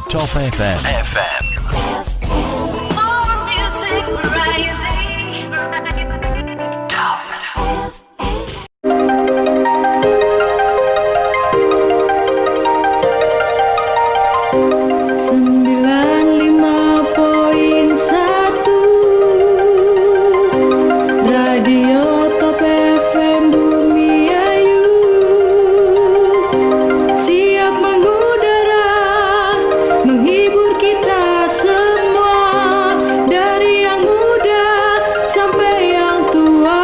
Top FM. More music variety. Top. 95.1 Radio Top FM Bumi Ayu siap mengudara, menghibur kita semua, dari yang muda sampai yang tua.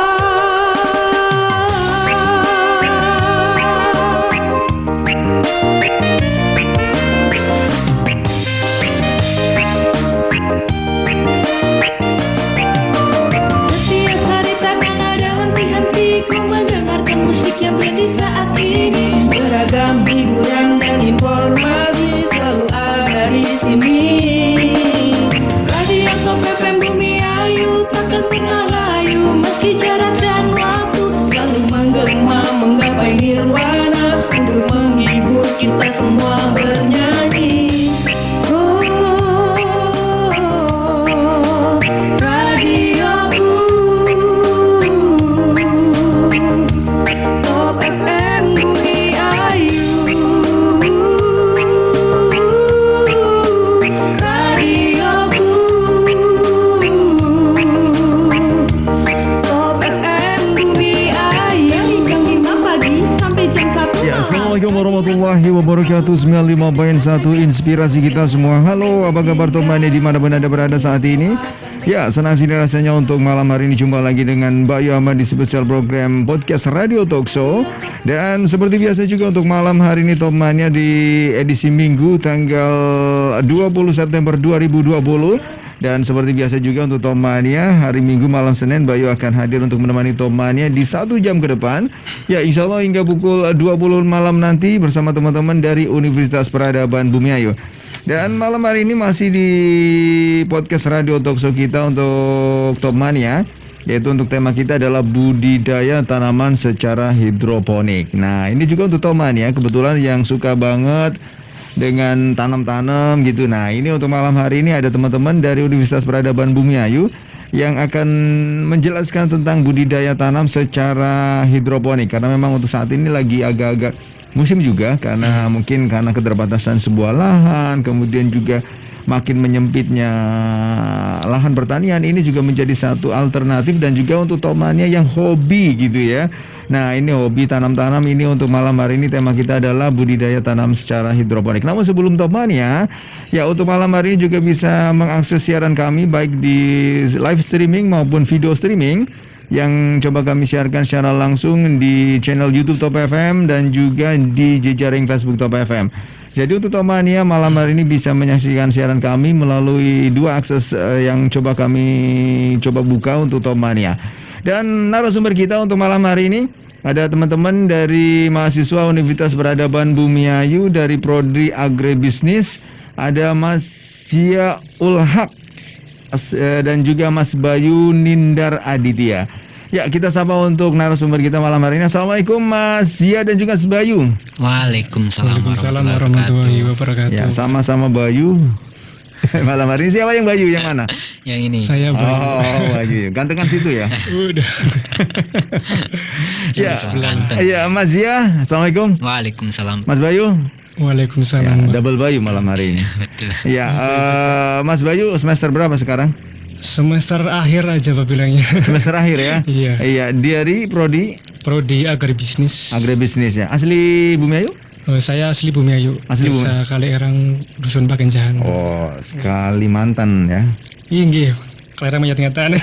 Setiap hari takkan ada henti-henti ku mendengarkan musik yang tren di saat ini. Beragam hiburan dan informasi selalu ada di sini. Radio Top FM Bumi Ayu takkan pernah layu, meski jarak dan waktu selalu menggema menggapai nirwana untuk menghibur kita semua bernyanyi. Radioku Top FM Bumi Ayu. Radioku Top FM Bumi Ayu. Jam 5 pagi sampai jam 1 Ya, malam. Assalamualaikum warahmatullahi wabarakatuh. 95.1 inspirasi kita semua. Halo, apa kabar teman dimanapun Anda berada saat ini? Ya, senang sekali rasanya untuk malam hari ini jumpa lagi dengan Bayu Ahmad di spesial program podcast Radio Talk Show. Dan seperti biasa juga untuk malam hari ini Top Mania di edisi Minggu tanggal 20 September 2020. Dan seperti biasa juga untuk Top Mania hari Minggu malam Senin Bayu akan hadir untuk menemani Top Mania di 1 jam ke depan. Ya, insya Allah hingga pukul 20 malam nanti bersama teman-teman dari Universitas Peradaban Bumi Ayu. Dan malam hari ini masih di podcast Radio Talk Show kita untuk Top Mania, yaitu untuk tema kita adalah budidaya tanaman secara hidroponik. Nah, ini juga untuk Top Mania kebetulan yang suka banget dengan tanam-tanam gitu. Nah, ini untuk malam hari ini ada teman-teman dari Universitas Peradaban Bumi Ayu yang akan menjelaskan tentang budidaya tanam secara hidroponik, karena memang untuk saat ini lagi agak-agak musim juga, karena mungkin karena keterbatasan sebuah lahan, kemudian juga makin menyempitnya lahan pertanian. Ini juga menjadi satu alternatif dan juga untuk Tomania yang hobi gitu ya. Nah, ini hobi tanam-tanam ini untuk malam hari ini tema kita adalah budidaya tanam secara hidroponik. Namun sebelum Tomania, ya untuk malam hari ini juga bisa mengakses siaran kami baik di live streaming maupun video streaming yang coba kami siarkan secara langsung di channel YouTube Top FM dan juga di jejaring Facebook Top FM. Jadi untuk Tomania malam hari ini bisa menyaksikan siaran kami melalui dua akses yang kami coba buka untuk Tomania. Dan narasumber kita untuk malam hari ini ada teman-teman dari mahasiswa Universitas Peradaban Bumi Ayu dari Prodi Agribisnis, ada Mas Zia Ulhaq dan juga Mas Bayu Nindar Aditya. Ya, kita sapa untuk narasumber kita malam hari ini. Assalamualaikum Mas Zia dan juga Mas Bayu. Waalaikumsalam warahmatullahi wabarakatuh. Ya, sama-sama Bayu. Malam hari ini siapa yang Bayu? Yang mana? Yang ini. Oh, Saya Bayu. Gantengan situ ya. Udah. Ya, Ganteng. ya Mas Zia. Assalamualaikum. Waalaikumsalam. Mas Bayu. Ya, Waalaikumsalam. double Bayu malam hari ini. Betul. Ya, Mas Bayu semester berapa sekarang? Semester akhir aja Pak bilangnya. Semester akhir ya? Iya. Iya, dari Prodi Prodi Agribisnis. Agribisnis ya. Asli Bumi Ayu? Saya asli Bumi Ayu. Asli Bumi. Desa Kalierang Dusun Pakenjahan. Oh, Kalimantan ya. Iya nggih. Kalierang menyat-nyatan.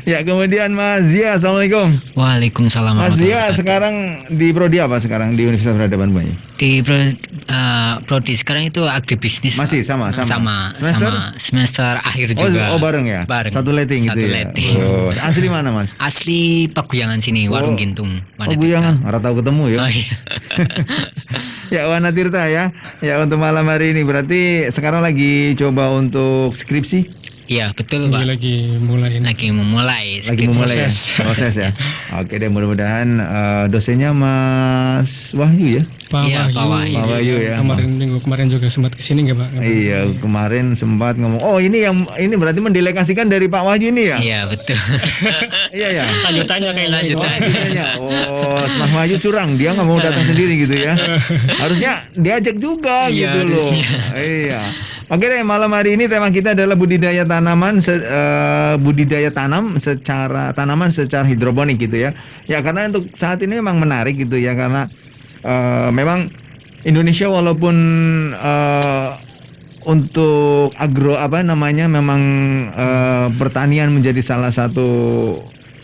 Ya, kemudian Mas Zia, Assalamualaikum. Waalaikumsalam Mas Zia warahmatullahi wabarakatuh. sekarang di Prodi apa sekarang di Universitas Peradaban Bumi Ayu? Di prodi sekarang itu agribisnis. Masih Pak. sama. Semester? Semester? Semester akhir Oh, juga. bareng ya? Bareng. Satu letting gitu Satu ya? letting. Oh, asli mana Mas? Asli Paguyangan sini, Warung Gintung. Oh, Guyangan. Ora tahu ketemu ya. Oh, iya. Ya, Wana Tirta ya. Ya, untuk malam hari ini berarti sekarang lagi coba untuk skripsi. Iya betul Ini Pak. lagi mulai. Lagi memulai. Lagi memulai ya? Proses ya. Oke deh, mudah-mudahan dosennya Mas Wahyu ya. Pak Iya, Pak Wahyu. Pak Wahyu ya. Kemarin minggu kemarin juga sempat kesini nggak Pak? Iya, kemarin sempat ngomong. Oh, ini berarti mendelegasikan dari Pak Wahyu ini ya? Iya betul. Iya ya. Lanjutannya kayaknya. Lanjutannya. Oh, Mas Wahyu curang, dia nggak mau datang sendiri gitu ya. Harusnya diajak juga Iya, gitu loh. harusnya. Iya. Oke deh, malam hari ini tema kita adalah budidaya tanaman tanaman secara hidroponik gitu ya. Ya karena untuk saat ini memang menarik gitu ya karena memang Indonesia walaupun untuk memang pertanian menjadi salah satu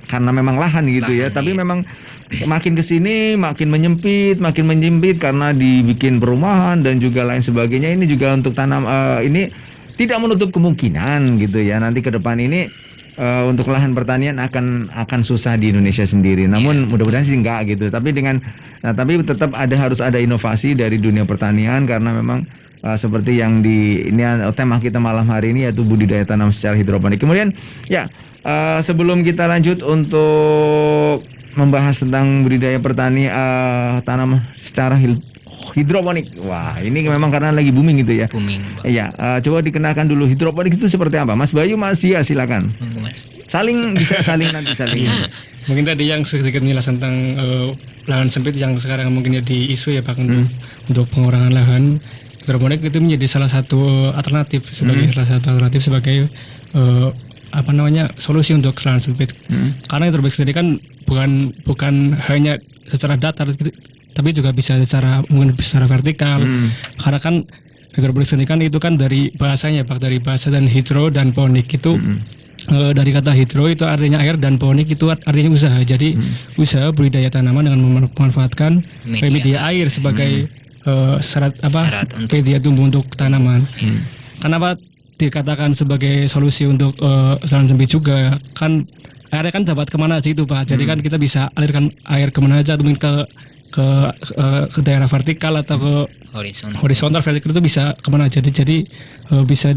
karena memang lahan gitu ya, tapi memang makin kesini makin menyempit karena dibikin perumahan dan juga lain sebagainya. Ini juga untuk tanam ini tidak menutup kemungkinan gitu ya nanti ke depan ini untuk lahan pertanian akan susah di Indonesia sendiri. Namun mudah-mudahan sih enggak gitu. Tapi tapi tetap harus ada inovasi dari dunia pertanian karena memang seperti yang tema kita malam hari ini yaitu budidaya tanam secara hidroponik. Kemudian ya sebelum kita lanjut untuk membahas tentang budidaya tanam secara hidroponik. Wah, ini memang karena lagi booming gitu ya. Booming Pak. Iya, coba dikenalkan dulu hidroponik itu seperti apa? Mas Bayu, Mas Sia, silakan. Monggo, Mas. Bisa saling nanti saling. Mungkin tadi yang sedikit menjelaskan tentang lahan sempit yang sekarang mungkin jadi isu ya Pak untuk pengurangan lahan. Hidroponik itu menjadi salah satu alternatif sebagai solusi untuk lahan sempit. Karena hidroponik sendiri kan bukan hanya secara datar tapi juga bisa secara vertikal. Karena kan hidroponik sendiri kan itu kan dari bahasanya Pak, dari bahasa dan hidro dan ponik itu dari kata hidro itu artinya air dan ponik itu artinya usaha. Jadi usaha budidaya tanaman dengan memanfaatkan media air sebagai syarat media tumbuh untuk tanaman. Kenapa dikatakan sebagai solusi untuk lahan sempit juga? Kan airnya kan dapat kemana aja itu Pak. Jadi kan kita bisa alirkan air kemana aja, mungkin ke daerah vertikal atau ke horizontal. Vertikal itu bisa kemana aja. Jadi bisa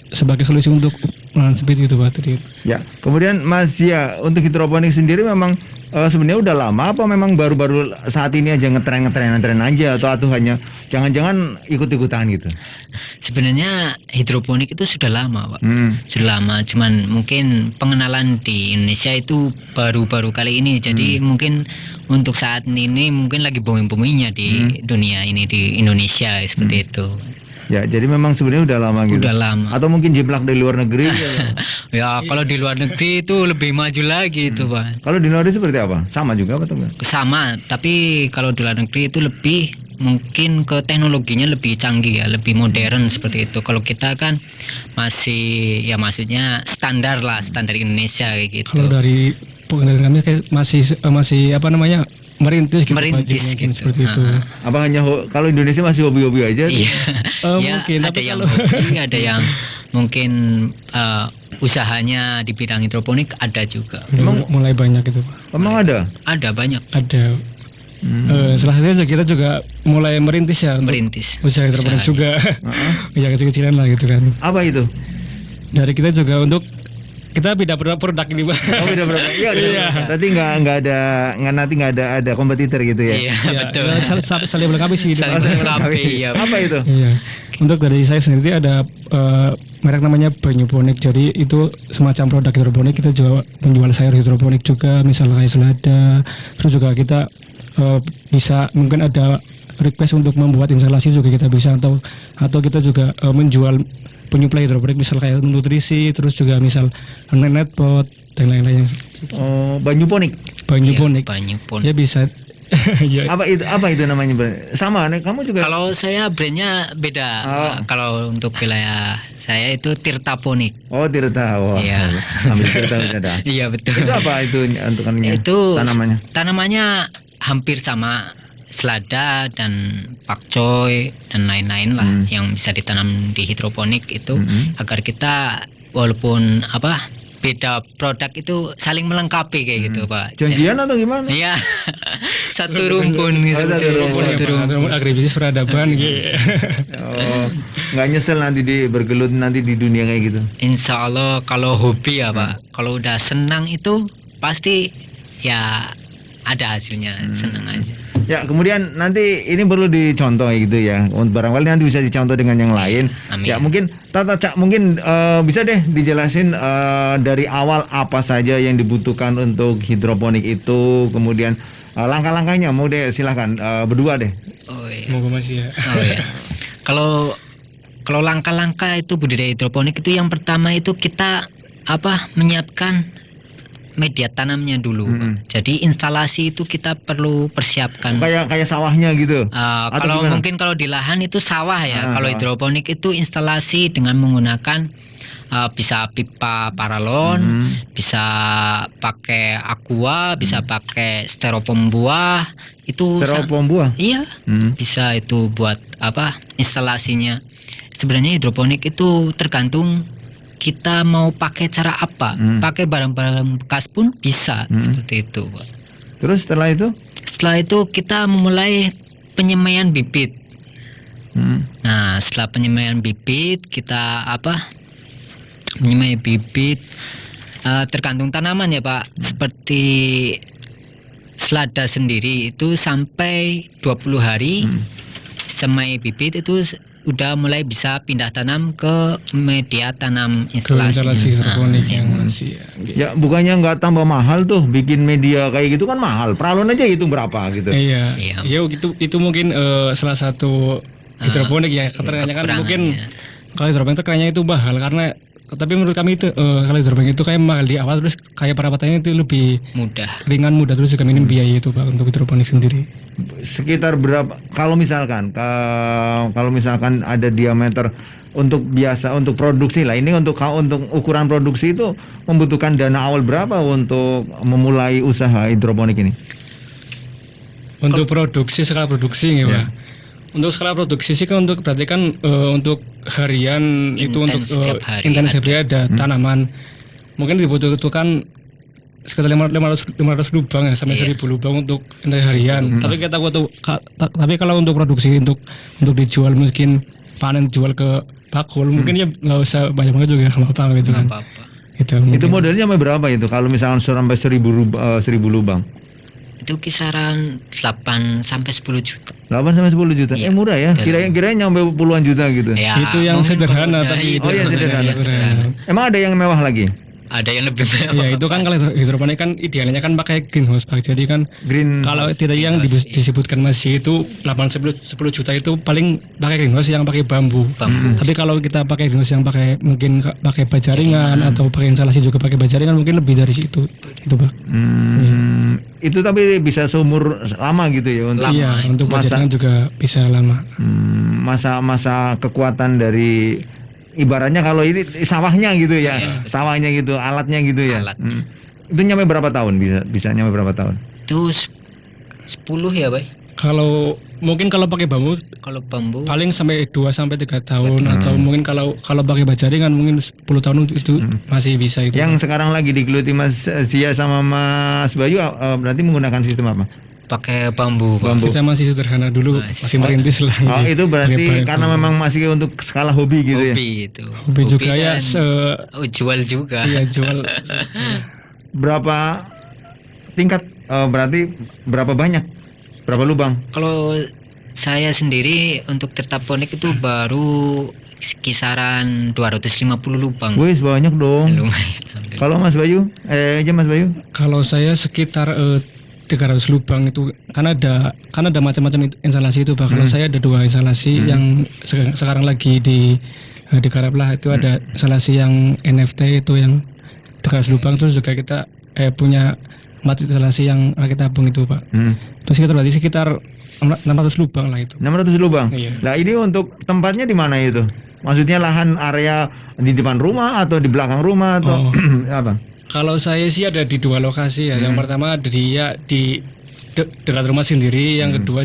sebagai solusi untuk lahan sempit itu Pak tadi. Ya, kemudian Mas Zia, untuk hidroponik sendiri memang sebenarnya udah lama apa memang baru-baru saat ini aja ngetren aja atau hanya jangan-jangan ikut-ikutan gitu? Sebenarnya hidroponik itu sudah lama Pak. Sudah lama, cuman mungkin pengenalan di Indonesia itu baru-baru kali ini. Jadi mungkin untuk saat ini mungkin lagi booming-boomingnya di dunia ini, di Indonesia seperti itu. Ya, jadi memang sebenarnya udah lama gitu. Udah lama. Atau mungkin jiplak dari luar negeri. Ya, kalau di luar negeri itu lebih maju lagi itu, Pak. Kalau di luar negeri seperti apa? Sama juga apa tuh? Sama, tapi kalau di luar negeri itu lebih mungkin ke teknologinya lebih canggih ya, lebih modern seperti itu. Kalau kita kan masih ya maksudnya standar Indonesia kayak gitu. Kalau dari pengenalan kami kayak masih merintis gitu, seperti itu. Apa hanya kalau Indonesia masih hobi-hobi aja? Iya. Ya, mungkin ada yang hobi, ada yang mungkin usahanya di bidang hidroponik ada juga. Emang mulai banyak itu Pak. Emang ada? Ada banyak. Ada. Salah satunya kita juga mulai merintis ya. Merintis. Usaha hidroponik juga. Ya kecil-kecilan lah gitu kan. Apa itu? Dari kita juga untuk kita beda produk ini Pak. Oh beda produk. Iya. Berarti nggak ada kompetitor gitu ya? Iya betul. Saling melengkapi sih. Saling melengkapi. Iya. Apa itu? Iya. Untuk dari saya sendiri ada merek namanya Banyuponik. Jadi itu semacam produk hidroponik. Kita juga menjual sayur hidroponik juga, misalnya kayak selada. Terus juga kita bisa mungkin ada request untuk membuat instalasi juga kita bisa atau kita juga menjual penyuplai hidroponik misal kayak nutrisi, terus juga misal netpot dan lain-lain. Oh, Banyuponik. Banyuponik. Ya bisa. Ya. Apa itu namanya? Sama, kamu juga. Kalau saya brandnya beda. Kalau untuk wilayah saya itu Tirtaponik. Oh, Tirta. Wah. Iya. Ambil Tirta ada. Iya betul. Itu apa itu untuk Itu tanamannya? Tanamannya hampir sama selada dan pakcoy dan lain-lain lah yang bisa ditanam di hidroponik itu agar kita walaupun beda produk itu saling melengkapi kayak gitu Pak. Janjian atau gimana? Iya. Satu rumpun gitu. satu rumpun. Satu rumpun. Agribisnis peradaban gitu. Oh, nggak nyesel nanti bergelut nanti di dunia kayak gitu. Insya Allah kalau hobi ya Pak, kalau udah senang itu pasti ya ada hasilnya, senang aja. Ya, kemudian nanti ini perlu dicontoh gitu ya. Barangkali nanti bisa dicontoh dengan yang lain. Amin. Ya, mungkin Tata Cak mungkin bisa deh dijelasin dari awal apa saja yang dibutuhkan untuk hidroponik itu, kemudian langkah-langkahnya. Mau deh silahkan berdua deh. Oh iya. Moga masih ya. Oh ya. Kalau langkah-langkah itu budidaya hidroponik itu yang pertama itu kita menyiapkan media tanamnya dulu. Jadi instalasi itu kita perlu persiapkan. Kayak sawahnya gitu. Atau Kalau gimana? mungkin kalau di lahan itu sawah ya. Kalau hidroponik itu instalasi dengan menggunakan bisa pipa paralon, bisa pakai aqua, bisa pakai styrofoam buah. Itu Styrofoam buah. Iya, bisa itu buat instalasinya. Sebenarnya hidroponik itu tergantung kita mau pakai cara apa. Pakai barang-barang bekas pun bisa seperti itu, Pak. Terus setelah itu? Setelah itu kita memulai penyemaian bibit. Nah, setelah penyemaian bibit kita menyemai bibit tergantung tanaman ya, Pak. Seperti selada sendiri itu sampai 20 hari semai bibit itu udah mulai bisa pindah tanam ke media tanam instalasi. Hidroponik yang masih. Ya bukannya nggak tambah mahal tuh bikin media kayak gitu kan mahal. Peralon aja itu berapa gitu. Iya. Ya itu mungkin salah satu hidroponik ya. Keterangannya kan mungkin kalau hidroponik itu kayaknya itu mahal karena tapi menurut kami itu kalau hidroponik itu kayak mahal di awal terus kayak perawatannya itu lebih ringan mudah terus juga minim biaya itu Pak untuk hidroponik sendiri. Sekitar berapa kalau misalkan ada diameter untuk produksi lah ini untuk ukuran produksi itu membutuhkan dana awal berapa untuk memulai usaha hidroponik ini? Untuk skala produksi ya Pak. Untuk skala produksi sih kan berarti kan untuk harian itu untuk intens setiap hari ada tanaman mungkin dibutuhkan sekitar 500 lubang ya sampai 1000 lubang untuk intens harian. Tapi kalau untuk produksi untuk dijual mungkin panen jual ke bakul mungkin ya nggak usah banyak banget juga nggak apa-apa gitu kan. Itu modelnya sampai berapa itu kalau misalnya sampai 1000 lubang? Itu kisaran 8 sampai 10 juta. 8 sampai 10 juta. Iya, Murah ya. Kira-kira nyampe puluhan juta gitu. Ya, itu yang sederhana tapi itu yang sederhana. sederhana. Emang ada yang mewah lagi? Ada yang lebih mewah. Ya itu kan kalau hidroponik kan idealnya kan pakai greenhouse Pak. Jadi kan kalau tidak yang disebutkan masih itu 8-10 juta itu paling pakai greenhouse yang pakai bambu. Tapi kalau kita pakai greenhouse yang mungkin pakai bajaringan atau pakai instalasi juga pakai bajaringan mungkin lebih dari situ itu Pak. Itu tapi bisa seumur lama gitu ya untuk untuk bajaringan juga bisa lama. Masa kekuatan dari ibaratnya kalau ini sawahnya gitu ya, sawahnya gitu, alatnya gitu ya. Itu nyampe berapa tahun bisa nyampe berapa tahun? Itu 10 ya, Pak. Kalau pakai bambu, paling sampai 2 sampai 3 tahun atau mungkin kalau pakai bajaringan mungkin 10 tahun itu masih bisa itu. Yang sekarang lagi digeluti Mas Zia sama Mas Bayu berarti menggunakan sistem apa? Pakai bambu. Kita masih sederhana dulu, masih merintis lah. Oh, itu berarti karena memang masih untuk skala hobi gitu ya. Hobi juga ya. Jual juga. Iya, jual. Berapa tingkat berarti berapa banyak? Berapa lubang? Kalau saya sendiri untuk tertaponik itu baru kisaran 250 lubang. Wih, banyak dong. Lumayan. Kalau Mas Bayu? Mas Bayu? Kalau saya sekitar 300 lubang itu kan ada macam-macam instalasi itu Pak. Kalau saya ada 2 instalasi yang sekarang lagi digarap lah itu ada instalasi yang NFT itu yang 300 lubang terus juga kita punya 4 instalasi yang rakit tabung itu Pak. Terus kita berarti sekitar 600 lubang lah itu. 600 lubang. Iya. Nah, ini untuk tempatnya di mana itu? Maksudnya lahan area di depan rumah atau di belakang rumah atau apa? Kalau saya sih ada di 2 lokasi ya. Yang pertama ada di dekat rumah sendiri, yang kedua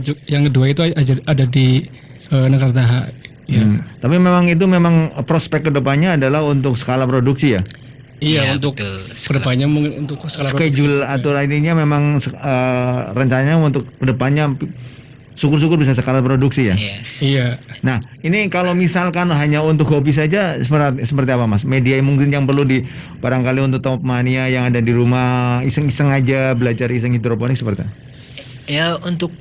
itu ada di Negara Taha. Ya. Tapi memang prospek kedepannya adalah untuk skala produksi ya. Iya, Ya, untuk betul. kedepannya mungkin untuk skala schedule atau lainnya memang rencananya untuk kedepannya syukur-syukur bisa skala produksi ya. Yes. Iya. Nah, ini kalau misalkan hanya untuk hobi saja seperti apa Mas? Media mungkin yang perlu barangkali untuk top mania yang ada di rumah iseng-iseng aja belajar iseng hidroponik seperti apa? Ya untuk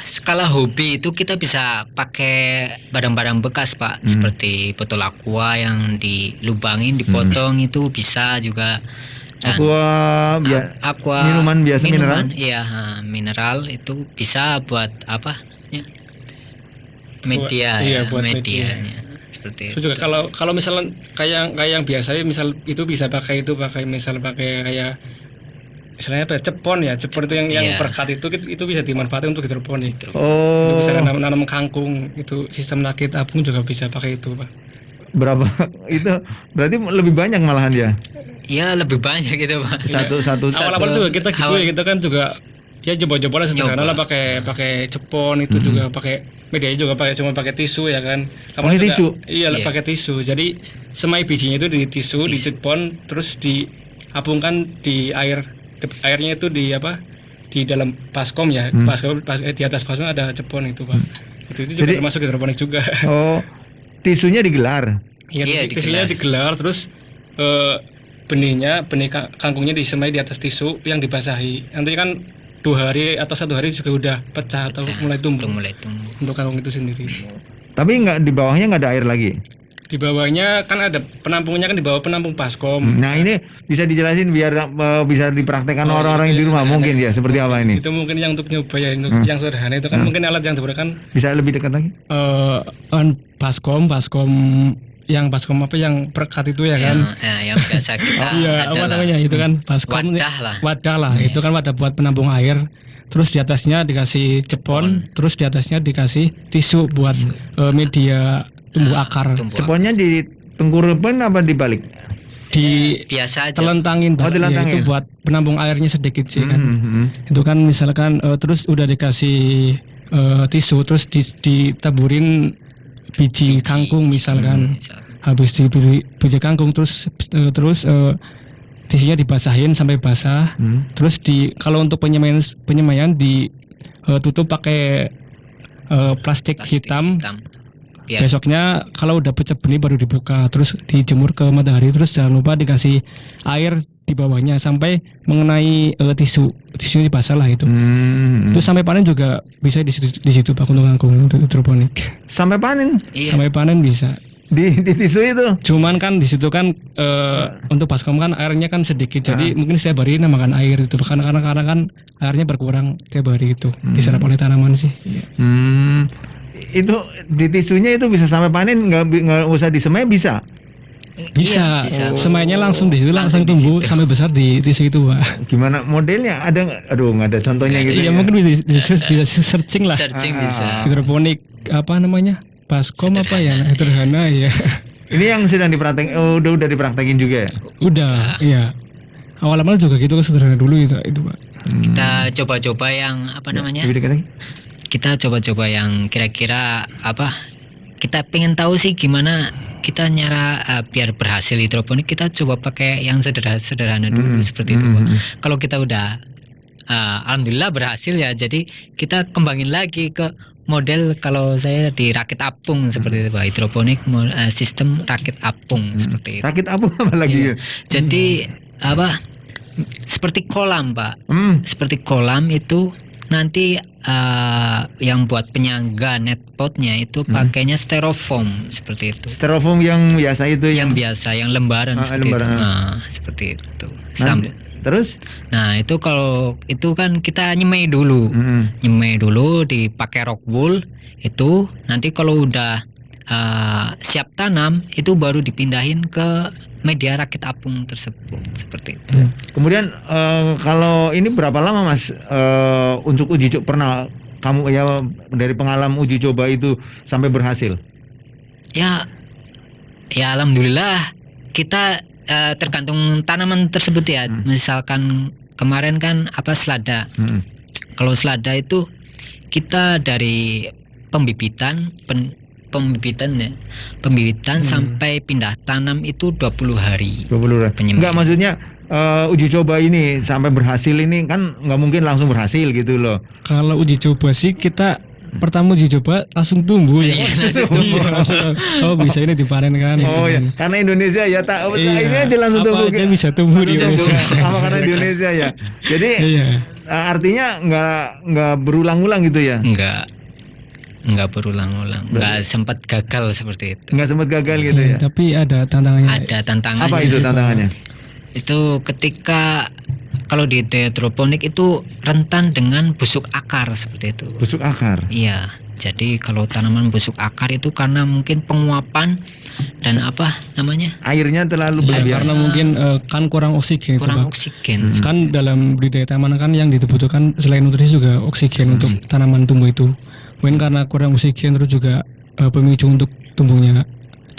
skala hobi itu kita bisa pakai barang-barang bekas Pak, seperti botol aqua yang dilubangin, dipotong itu bisa juga. Dan Aqua minuman biasa mineral? Iya, mineral itu bisa buat media Iya, ya, buat medianya. Seperti Terus itu. juga kalau misalnya kayak yang biasanya misal itu bisa pakai kayak misalnya cepon itu yang Iya. perkat itu bisa dimanfaatkan untuk hidroponik. Itu Oh, bisa nanam kangkung, itu sistem rakit apung juga bisa pakai itu Pak. berapa itu? Berarti lebih banyak malahan ya. Ya lebih banyak gitu Pak. Satu. Awal-awal juga kita gitu ya, kita kan juga ya coba-coba lah sederhana lah pakai cepon itu juga pakai media juga cuma pakai tisu ya kan. Pakai juga- tisu? Iya, Iya. pakai tisu. Jadi semai bijinya itu di tisu, di cepon, terus diapungkan di airnya itu di dalam baskom ya. Di atas baskom ada cepon itu Pak. Itu juga Jadi- termasuk hidroponik juga. Oh, tisunya digelar. Iya, Iya, tisunya digelar terus benih kangkungnya disemai di atas tisu yang dibasahi. Nanti kan 2 hari atau 1 hari juga udah pecah atau mulai tumbuh Mulai tumbuh. untuk kangkung itu sendiri. Tapi di bawahnya nggak ada air lagi. Di bawahnya kan ada penampungnya, kan di bawah penampung baskom. Nah, ini bisa dijelasin biar bisa dipraktekkan orang-orang yang di rumah mungkin ya seperti apa ini? Itu mungkin yang untuk nyoba ya, untuk yang sederhana itu kan mungkin alat yang digunakan Bisa lebih dekat lagi? baskom yang perekat itu ya kan. Yang biasa kita Iya, apa namanya itu kan baskom wadah lah. itu kan wadah buat penampung air. Terus di atasnya dikasih cepon, terus di atasnya dikasih tisu buat media tumbuh akar. Ceponnya di tengkurupan apa dibalik? Di Biasa aja. telentangin, Pak. Ya, dilentangin. itu buat penampung airnya sedikit sih kan. Mhm. Itu kan misalkan terus udah dikasih tisu, terus ditaburin biji kangkung misalkan. Habis diberi biji kangkung terus tisunya dibasahin sampai basah. Terus kalau untuk penyemaian ditutup pakai plastik hitam. Biar Besoknya kalau udah pecah benih baru dibuka, terus dijemur ke matahari, terus jangan lupa dikasih air di bawahnya sampai mengenai tisu dibasah lah itu. Terus sampai panen juga bisa di situ Pak untuk kangkung untuk hidroponik. Sampai panen iya. Sampai panen bisa. di tisu itu. Cuman kan di situ kan untuk baskom kan airnya kan sedikit, jadi mungkin setiap hari nambahkan air itu karena kan airnya berkurang tiap hari itu diserap oleh tanaman sih. Itu di tisunya itu bisa sampai panen nggak usah disemai bisa. Bisa, Iya, bisa. semainya langsung di situ langsung di tumbuh situ. sampai besar di tisu itu Pak. Gimana modelnya? Ada nggak? Aduh nggak ada contohnya gitu. Iya mungkin bisa di searching lah. Searching bisa. Hidroponik apa namanya? Baskom apa ya? Sederhana ya. Ini yang sedang dipraktek, udah dipraktekin juga ya. Udah, iya. Awal-awal juga gitu sederhana dulu itu Pak. Kita coba-coba yang namanya? Lebih dekat lagi. Kita coba-coba yang kira-kira kita pengen tahu sih gimana kita nyara biar berhasil hidroponik. Kita coba pakai yang sederhana dulu seperti itu Pak. Kalau kita udah alhamdulillah berhasil ya, jadi kita kembangin lagi ke model kalau saya di rakit apung seperti itu Pak, hidroponik sistem rakit apung seperti itu. Rakit apa lagi? Iya. Jadi seperti kolam Pak, seperti kolam itu nanti yang buat penyangga netpotnya itu pakainya styrofoam seperti itu. Styrofoam yang biasa itu Yang biasa, yang lembaran seperti lembaran. itu. Nah, seperti itu. Terus? Nah, itu kalau itu kan kita nyemai dulu. Nyemai dulu dipakai rock wool itu nanti kalau udah siap tanam itu baru dipindahin ke media rakit apung tersebut seperti itu. Kemudian kalau ini berapa lama Mas untuk uji coba pernah kamu ya dari pengalaman uji coba itu sampai berhasil? Ya alhamdulillah kita tergantung tanaman tersebut ya. Misalkan kemarin kan selada. Kalau selada itu kita dari pembibitan pembibitan sampai pindah tanam itu 20 hari. 20 hari. Penyemaian. Enggak, maksudnya uji coba ini sampai berhasil ini kan nggak mungkin langsung berhasil gitu loh. Kalau uji coba sih kita pertama uji coba langsung tumbuh ya. Iya, langsung, oh bisa ini dipanen kan. Oh gitu ya, kan. karena Indonesia ya tak Iya, ini aja langsung apa tumbuh. aja bisa tumbuh di Langsung Indonesia. tumbuh. Apa karena di Indonesia ya. Jadi Iya. artinya nggak berulang-ulang gitu ya. Enggak berulang-ulang, enggak sempat gagal seperti itu. Nggak sempat gagal gitu ya. Tapi ada tantangannya. Ada tantangannya. Apa itu tantangannya? Itu ketika kalau di hidroponik itu rentan dengan busuk akar seperti itu. Busuk akar. Iya. Jadi kalau tanaman busuk akar itu karena mungkin penguapan dan apa namanya? Airnya terlalu Ya, berlebihan. karena mungkin kan kurang oksigen itu, Kurang Pak. oksigen. Kan dalam budidaya tanaman kan yang dibutuhkan selain nutrisi juga oksigen untuk tanaman tumbuh itu. Mungkin karena kurang oksigen terus juga pemicu untuk tumbuhnya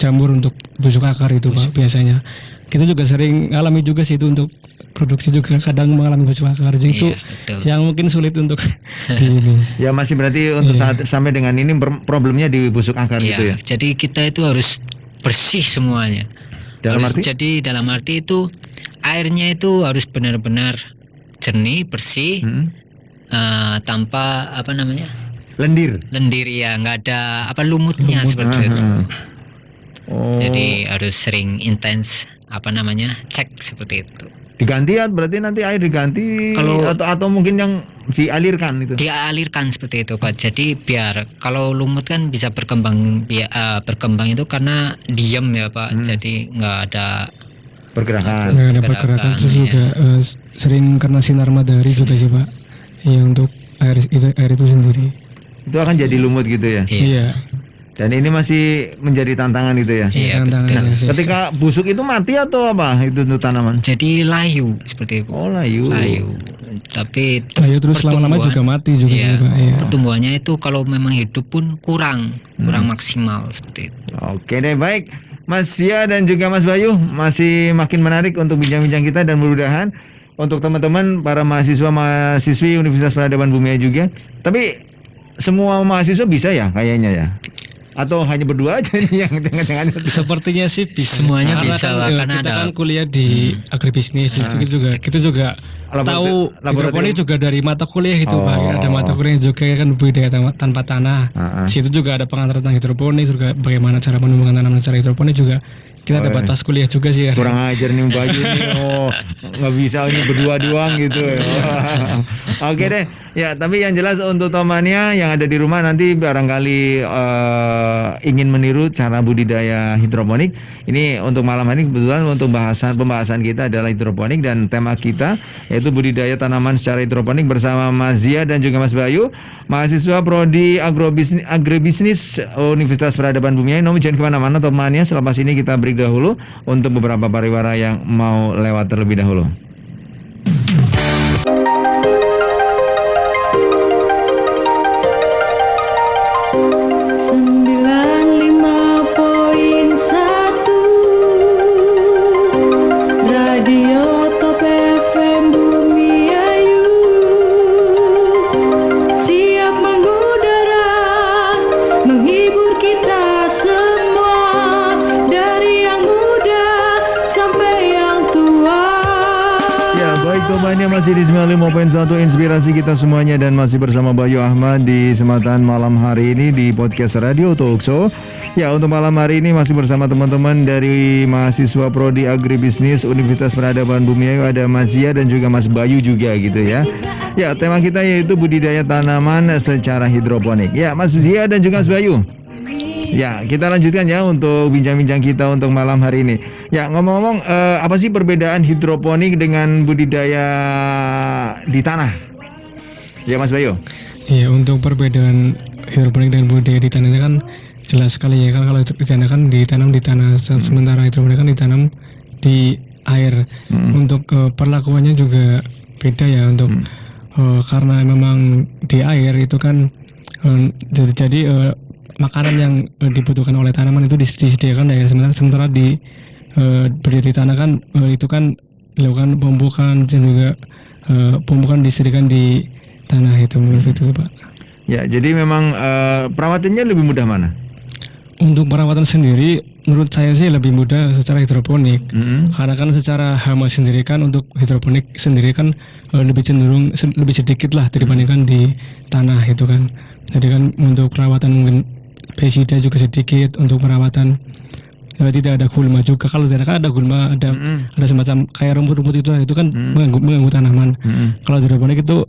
jamur untuk busuk akar itu Pak biasanya. Kita juga sering alami juga sih itu untuk produksi juga kadang mengalami busuk akar. Jadi itu Iya, betul. yang mungkin sulit untuk ini. Ya masih berarti untuk saat sampai dengan ini problemnya di busuk akar gitu ya. Iya. Jadi kita itu harus bersih semuanya. Dalam arti? Jadi dalam arti itu airnya itu harus benar-benar jernih, bersih, tanpa apa namanya? Lendir. Lendir ya, nggak ada apa lumutnya seperti itu. Oh. Jadi harus sering intens apa namanya? Cek seperti itu. Diganti ya, berarti nanti air diganti Kalau- atau mungkin yang dialirkan itu. Dialirkan seperti itu Pak. Jadi biar kalau lumut kan bisa berkembang berkembang itu karena diam ya Pak. Jadi nggak ada Pergerakan. Nggak ada pergerakan Pergerakan, terus iya. juga sering kena sinar matahari juga sih Pak. Iya untuk air itu sendiri. Itu akan jadi lumut gitu ya. Iya. Dan ini masih menjadi tantangan gitu ya. Iya, tantangannya sih. Ketika busuk itu mati atau apa itu untuk tanaman? jadi layu seperti itu. Oh layu. Layu. Tapi Ayo terus lama-lama juga mati juga iya, sih Pak. Iya. pertumbuhannya itu kalau memang hidup pun kurang maksimal seperti itu. Oke deh, baik. Mas Sia dan juga Mas Bayu masih makin menarik untuk bincang-bincang kita dan mudah-mudahan untuk teman-teman para mahasiswa-mahasiswi Universitas Peradaban Bumi juga. Tapi semua mahasiswa bisa ya kayaknya ya? Atau hanya berdua aja nih yang jangan-jangan? Sepertinya sih bisa. Semuanya Karena bisa, kan, Pak, karena kita ada- kan kuliah di agribisnis itu kita juga tahu laboratorium. hidroponik juga dari mata kuliah itu Pak. Oh. Ada mata kuliah juga kan budidaya tanpa tanah. Ah, ah. Di situ juga ada pengantar tentang hidroponik juga bagaimana cara menumbuhkan tanaman secara hidroponik juga. Kita Oh, dapat iya. pas kuliah juga sih. Kurang ajar nih Bayu nih. Oh, nggak bisa ini berdua doang gitu. Oke deh. Ya, tapi yang jelas untuk temannya yang ada di rumah nanti barangkali ingin meniru cara budidaya hidroponik. Ini untuk malam hari kebetulan untuk pembahasan kita adalah hidroponik dan tema kita yaitu budidaya tanaman secara hidroponik bersama Mas Zia dan juga Mas Bayu, mahasiswa prodi agribisnis Universitas Peradaban Bumi. Nomi jangan kemana-mana temannya. Selepas ini kita break dahulu untuk beberapa pariwara yang mau lewat terlebih dahulu. Radio Top FM Bumi Ayu siap mengudara, menghibur kita semua, dari yang muda sampai yang tua. Ya, baik temannya masih di 95.1 inspirasi kita semuanya dan masih bersama Bayu Ahmad di kesempatan malam hari ini di podcast Radio Talkshow. Ya, untuk malam hari ini masih bersama teman-teman dari mahasiswa prodi agribisnis Universitas Peradaban Bumi Ayu, ada Mas Zia dan juga Mas Bayu juga gitu ya. Ya, tema kita yaitu budidaya tanaman secara hidroponik. Ya, Mas Zia dan juga Mas Bayu. Ya, kita lanjutkan ya untuk bincang-bincang kita untuk malam hari ini. Ya, ngomong-ngomong, apa sih perbedaan hidroponik dengan budidaya di tanah? Ya, Mas Bayu. Iya, untuk perbedaan hidroponik dan budidaya di tanah ini kan jelas sekali ya kan. Kalau di tanah kan ditanam di tanah, sementara hidroponik kan ditanam di air. Untuk perlakuannya juga beda ya untuk karena memang di air itu kan jadi makanan yang dibutuhkan oleh tanaman itu disediakan di air, sementara di berdiri di tanah kan itu kan dilakukan pemupukan dan juga pemupukan disediakan di tanah itu menurut itu Pak. Ya, jadi memang perawatannya lebih mudah mana? Untuk perawatan sendiri menurut saya sih lebih mudah secara hidroponik. Karena kan secara hama sendiri kan untuk hidroponik sendiri kan lebih cenderung lebih sedikit lah dibandingkan di tanah itu kan. Jadi kan untuk perawatan mungkin pestisida juga sedikit, untuk perawatan tidak ada gulma juga. Kalau tidak kan ada gulma, ada semacam kayak rumput-rumput itu kan mengganggu tanaman. Kalau hidroponik itu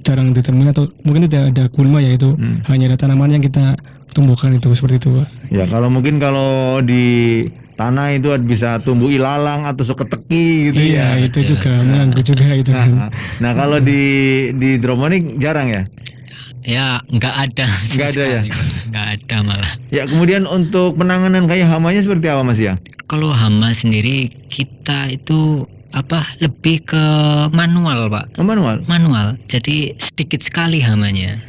jarang ditemui atau mungkin tidak ada gulma, yaitu hanya ada tanaman yang kita tumbuhkan itu seperti itu, Pak. Ya kalau mungkin kalau di tanah itu bisa tumbuh ilalang atau seketeki gitu Iya, ya. itu juga mengganggu juga itu kan. Nah kalau di hidroponik jarang ya. Ya nggak ada sama Nggak ada ya? sekali, Pak. Nggak ada malah. Ya kemudian untuk penanganan kayak hamanya seperti apa Mas ya? Kalau hama sendiri kita itu lebih ke manual, Pak. Oh, manual. Manual. Jadi sedikit sekali hamanya.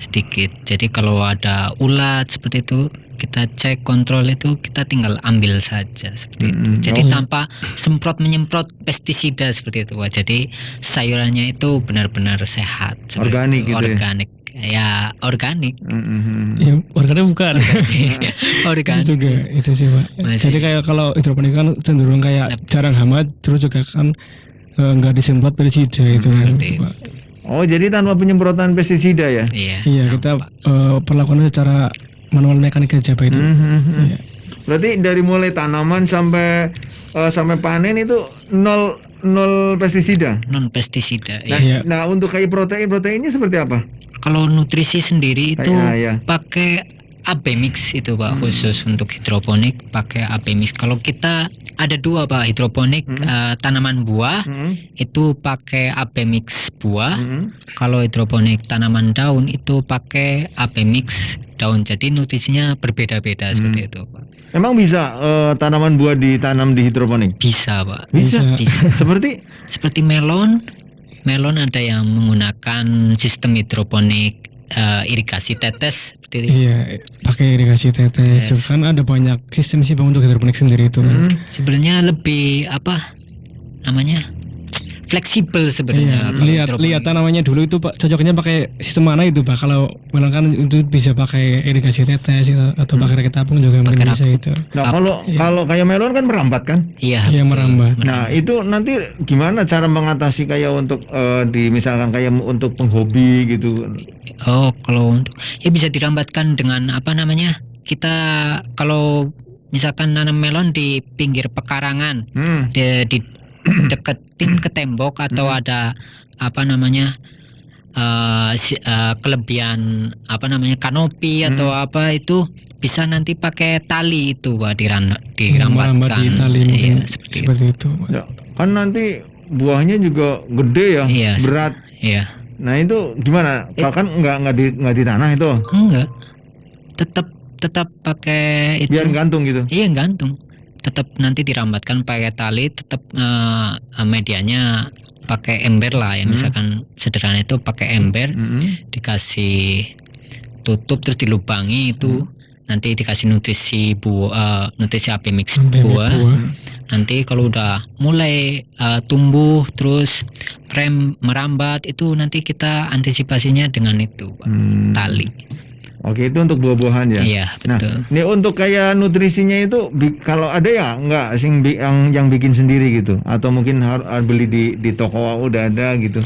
Sedikit. Jadi kalau ada ulat seperti itu, kita cek kontrol itu, kita tinggal ambil saja seperti itu. Jadi tanpa semprot menyemprot pestisida seperti itu, Pak. Jadi sayurannya itu benar-benar sehat. seperti Organik itu. gitu ya? Organik. Ya organik. Ya, warganya bukan. Organik. Itu juga itu sih, Pak. Masih. Jadi kayak kalau hidroponik kan cenderung kayak jarang hama, terus juga kan nggak disemprot pestisida itu kan, seperti itu. Pak. Oh jadi tanpa penyemprotan pestisida ya? Iya. Iya, kita perlakuan secara manual mekanik aja, Pak itu. Iya. Berarti dari mulai tanaman sampai panen itu nol pestisida. Non pestisida. Nah, Iya. nah untuk kayak proteinnya seperti apa? Kalau nutrisi sendiri itu Ya. pakai AB mix itu, Pak, khusus untuk hidroponik pakai AB mix. Kalau kita ada dua, Pak, hidroponik tanaman buah itu pakai AB mix buah. Kalau hidroponik tanaman daun itu pakai AB mix daun. Jadi nutrisinya berbeda-beda seperti itu, Pak. Emang bisa tanaman buah ditanam di hidroponik? Bisa, Pak. Bisa. Seperti melon. Melon ada yang menggunakan sistem hidroponik irigasi tetes seperti itu. Iya, pakai irigasi tetes. Yes. Kan ada banyak sistem sih, Bang, untuk hidroponik sendiri itu kan. Sebenarnya lebih fleksibel sebenarnya. Iya, kalau hidroponik. lihat tanamannya dulu itu, Pak, cocoknya pakai sistem mana itu, Pak? Kalau melon kan itu bisa pakai irigasi tetes atau pakai rakit apung juga mungkin bisa itu. Nah kalau kayak melon kan merambat kan? Iya. Iya, merambat. Nah itu nanti gimana cara mengatasi kayak untuk misalkan kayak untuk penghobi gitu? Oh, kalau untuk ya bisa dirambatkan dengan kita kalau misalkan nanam melon di pinggir pekarangan, di deketin ke tembok atau ada kelebihan kanopi atau itu bisa nanti pakai tali itu, Pak, Merambat dirambatkan. di tali mungkin Iya, seperti itu, Pak. Ya, kan nanti buahnya juga gede ya, Iya, berat. Iya. Nah itu gimana? Kalau kan nggak di tanah itu, Enggak. Tetap pakai itu. biar gantung gitu. Iya, gantung. Tetap nanti dirambatkan pakai tali, tetap medianya pakai ember lah ya, misalkan sederhana itu pakai ember, dikasih tutup terus dilubangi itu, nanti dikasih nutrisi AB mix buah. Nanti kalau udah mulai tumbuh terus merambat itu nanti kita antisipasinya dengan itu, Pak, tali. Oke, itu untuk buah-buahan ya. Iya, Nah, betul. ini untuk kayak nutrisinya itu kalau ada ya nggak sing yang bikin sendiri gitu, atau mungkin harus beli di toko udah ada gitu.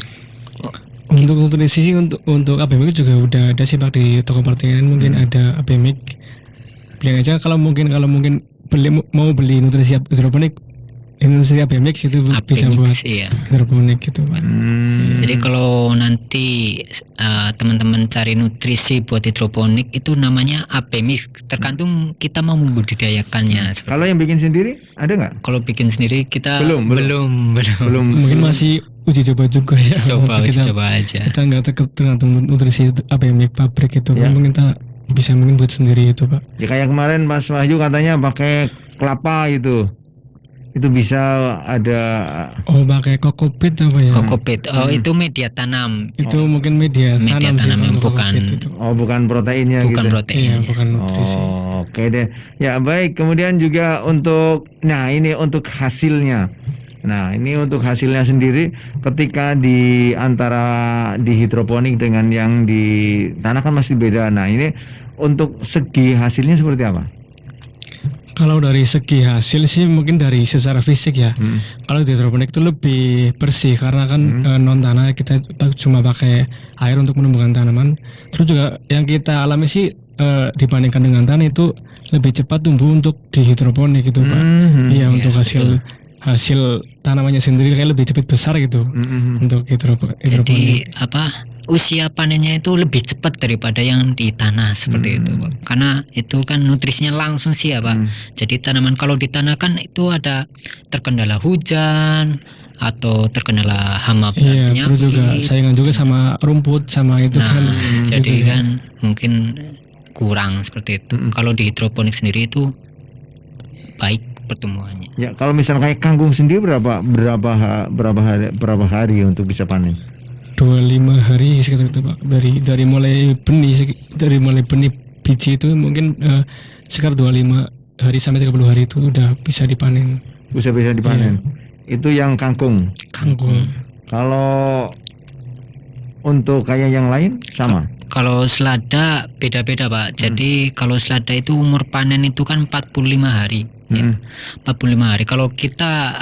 Untuk nutrisi sih untuk ABMIC juga udah ada sih, Pak, di toko pertanian mungkin ada ABMIC. Bilang aja kalau mungkin mau beli nutrisi hidroponik, nutrisi ABMIC itu bisa buat Iya. hidroponik gitu, Pak. Jadi kalau nanti teman-teman cari nutrisi buat hidroponik itu namanya AB mix, tergantung kita mau membudidayakannya. Kalau yang bikin sendiri ada nggak? Kalau bikin sendiri kita Belum. Mungkin masih uji coba juga ya. uji Kita- coba aja. Kita nggak tergantung nutrisi ABMIC pabrik itu, Ya. kan mungkin kita bisa mungkin buat sendiri itu, Pak. Ya kayak kemarin Mas Wahyu katanya pakai kelapa itu bisa ada. Oh, pakai kokopit apa ya? Kokopit. Oh, itu media tanam, Itu mungkin media Media tanam sih, tanam yang Pak, bukan- kokopit itu. Oh bukan proteinnya bukan gitu. protein. Iya, bukan nutrisi. Oh, oke deh. Ya baik. Kemudian juga ini untuk hasilnya. Nah ini untuk hasilnya sendiri ketika di antara di hidroponik dengan yang di tanah kan masih beda. Nah ini untuk segi hasilnya seperti apa? Kalau dari segi hasil sih mungkin dari secara fisik ya. Kalau di hidroponik itu lebih bersih karena kan non tanah kita cuma pakai air untuk menumbuhkan tanaman. Terus juga yang kita alami sih dibandingkan dengan tanah itu lebih cepat tumbuh untuk di hidroponik gitu Pak. Iya untuk hasil tanamannya sendiri kayak lebih cepat besar gitu untuk hidroponik. Jadi usia panennya itu lebih cepat daripada yang di tanah seperti itu Pak. Karena itu kan nutrisinya langsung sih ya Pak. Jadi tanaman kalau di tanah kan itu ada terkendala hujan atau terkendala hama Iya, terus juga saingan juga sama rumput sama itu kan. Jadi gitu. kan mungkin kurang seperti itu. Kalau di hidroponik sendiri itu baik pertumbuhannya. Ya, kalau misalnya kayak kangkung sendiri berapa hari untuk bisa panen? 25 hari sekitar itu Pak. Dari mulai benih biji itu mungkin sekitar 25 hari sampai 30 hari itu udah bisa dipanen. Bisa dipanen. Itu yang kangkung. Kalau untuk kayak yang lain sama. Kalau selada beda-beda Pak. Jadi kalau selada itu umur panen itu kan 45 hari. Ya. 45 hari. Kalau kita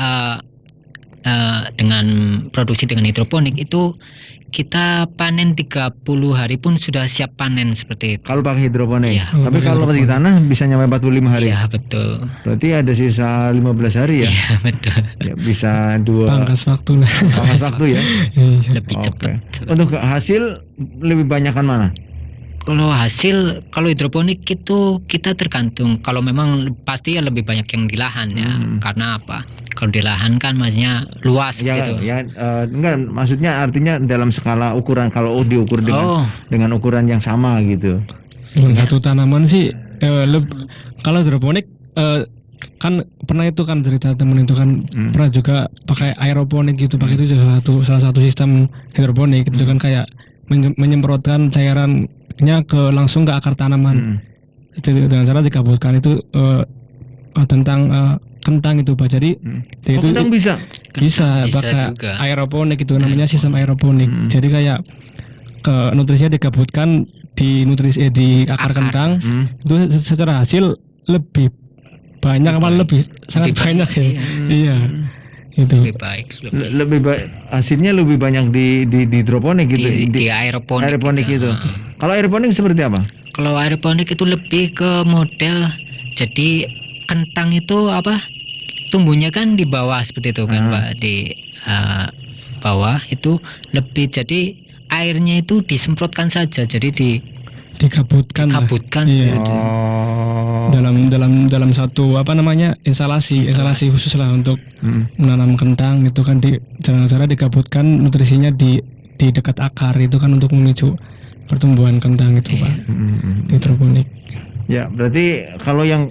dengan produksi dengan hidroponik itu kita panen 30 hari pun sudah siap panen seperti itu. Kalau pakai hidroponik. Iya. Tapi kalau di tanah bisa nyampe 45 hari. Iya betul. Berarti ada sisa 15 hari ya. Iya betul. Ya, bisa Pangkas waktu lah. pangkas waktu ya. Lebih cepat. Untuk hasil lebih banyakan mana? Kalau hasil, kalau hidroponik itu kita tergantung. Kalau memang pasti ya lebih banyak yang di lahan ya. Karena apa? Kalau di lahan kan maksudnya luas gitu. Ya, enggak, maksudnya artinya dalam skala ukuran. Kalau diukur dengan ukuran yang sama gitu. Dengan satu tanaman sih kalau hidroponik kan pernah itu kan cerita temen itu kan pernah juga pakai aeroponik gitu. Pakai itu juga salah satu sistem hidroponik itu kan kayak menyemprotkan cairannya langsung ke akar tanaman. Dengan cara dikabutkan itu tentang kentang itu Pak. Jadi itu kentang bisa pakai juga. Aeroponik itu namanya sistem aeroponik. Jadi kayak nutrisinya dikabutkan di akar kentang. Itu secara hasil lebih banyak sangat banyak ya. Iya. Itu Lebih baik. lebih baik hasilnya lebih banyak di hidroponik gitu. Di aeroponik itu. Kalau aeroponik seperti apa? Kalau aeroponik itu lebih ke model jadi kentang itu tumbuhnya kan di bawah seperti itu kan Pak, di bawah itu lebih jadi airnya itu disemprotkan saja jadi dikabutkan seperti itu. dalam satu instalasi khusus lah untuk menanam kentang itu kan dengan cara dikabutkan nutrisinya di dekat akar itu kan untuk memicu pertumbuhan kentang itu Pak. Hidroponik. Ya, berarti kalau yang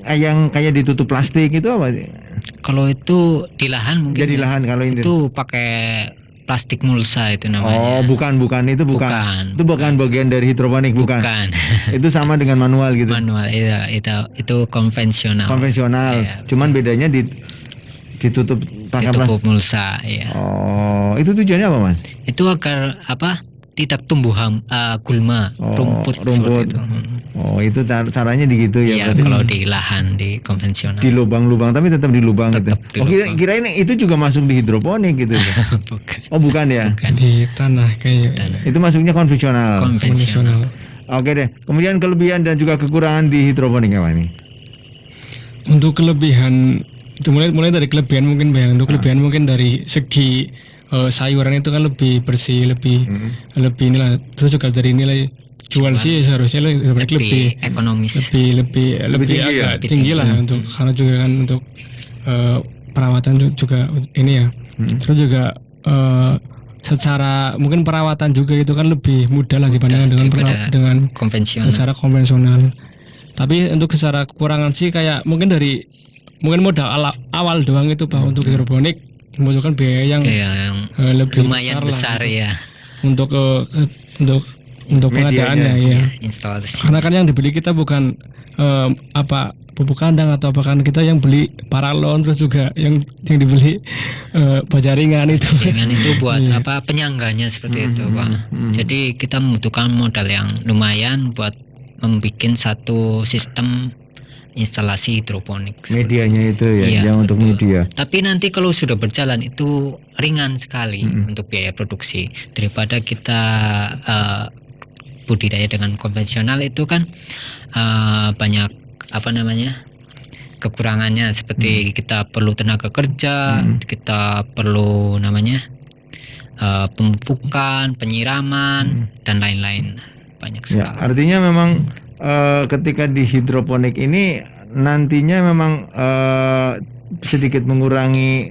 kayak ditutup plastik itu apa? Kalau itu di lahan mungkin Jadi lahan kalau ini. itu pakai plastik mulsa itu namanya. Oh, bukan itu bukan. Itu bukan bagian dari hidroponik bukan. Itu sama dengan manual gitu. Manual itu konvensional. Iya. Cuman bedanya ditutup pakai ditutup plastik. mulsa ya. Oh, itu tujuannya apa, Mas? Itu agar tidak tumbuh gulma, rumput seperti itu. Oh, itu caranya gitu ya. Iya, berarti. kalau di lahan di konvensional. Di lubang-lubang tapi tetap di lubang gitu. Tetap di Oh, lubang. kirain itu juga masuk di hidroponik gitu. Bukan. Oh, bukan ya. Di tanah kayak Itu masuknya konvensional. Konvensional. Oke deh. Kemudian kelebihan dan juga kekurangan di hidroponik apa nih? untuk kelebihan itu mulai dari kelebihan mungkin Bang. Untuk kelebihan mungkin dari segi sayuran itu kan lebih bersih, lebih inilah. Terus juga dari nilai jual sih seharusnya lebih ekonomis. lebih tinggi ya? agak tinggi lah untuk karena juga kan untuk perawatan juga ini ya. Terus juga secara mungkin perawatan juga itu kan lebih mudah lah dibandingkan dengan konvensional. secara konvensional. Tapi untuk secara kekurangan sih kayak mungkin modal awal doang itu Pak untuk hidroponik membutuhkan biaya yang lebih lumayan besar lah, ya untuk pengadaannya ya. Instalasi. Karena kan yang dibeli kita bukan pupuk kandang atau apa kan, kita yang beli paralon, terus juga yang dibeli bajaringan itu. Bajaringan itu buat penyangganya seperti itu Pak. Jadi kita membutuhkan modal yang lumayan buat membuat satu sistem instalasi hidroponik. Medianya itu ya, Iya, yang untuk betul. media. Tapi nanti kalau sudah berjalan itu ringan sekali untuk biaya produksi daripada kita budidaya dengan konvensional itu kan banyak apa namanya kekurangannya seperti kita perlu tenaga kerja, kita perlu namanya pemupukan, penyiraman dan lain-lain banyak Ya, sekali. artinya memang ketika di hidroponik ini nantinya memang sedikit mengurangi